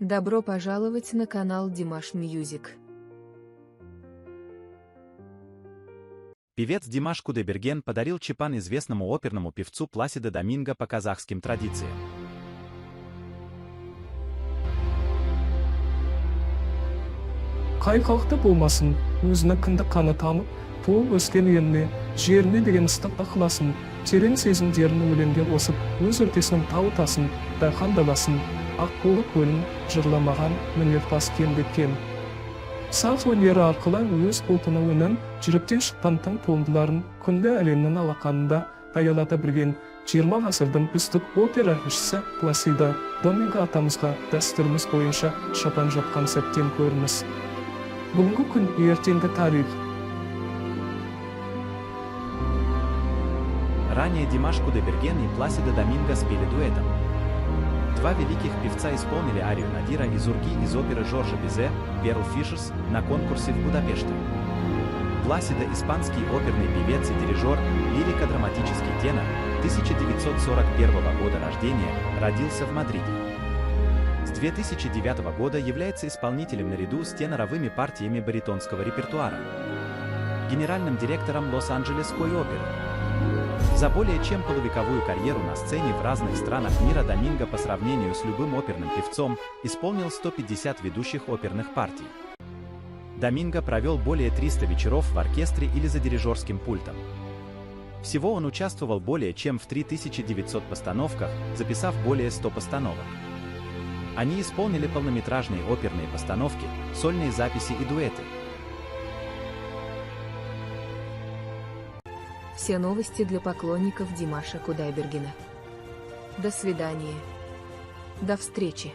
Добро пожаловать на канал Димаш Мьюзик. Певец Димаш Кудайберген подарил чапан известному оперному певцу Пласидо Доминго по казахским традициям. Қайқақты болмасын, өзінің кіндік қаны тамып, туып өскен еліне, жеріне деген ыстық ықыласын, терең сезімдерін өлеңге қосып, өз өлкесінің тау тасын, дайқан даласын, аққулы көлін жырламаған өнерпаз кембеткен. Саз өнері арқылы өз ұлтының үнін, жүректен шыққан тың туындыларын күллі әлемнің алақанында аялата білген 20 ғасырдың үздік опера әншісі Пласидо Доминго атамызға дәстүріміз бойынша шапан жапқан сәттен көрініс. Бүгінгі күн ертеңгі тарих. Ранее Димаш Кудайберген и Пласидо Доминго спели дуэтом. Два великих певца исполнили арию Надира и Зурги из оперы Жоржа Бизе «Перл Фишерс» на конкурсе в Будапеште. Пласидо – испанский оперный певец и дирижер, лирико-драматический тенор, 1941 года рождения, родился в Мадриде. С 2009 года является исполнителем наряду с теноровыми партиями баритонского репертуара, генеральным директором Лос-Анджелесской оперы. За более чем полувековую карьеру на сцене в разных странах мира Доминго по сравнению с любым оперным певцом исполнил 150 ведущих оперных партий. Доминго провел более 300 вечеров в оркестре или за дирижерским пультом. Всего он участвовал более чем в 3900 постановках, записав более 100 постановок. Они исполнили полнометражные оперные постановки, сольные записи и дуэты. Все новости для поклонников Димаша Кудайбергена. До свидания. До встречи.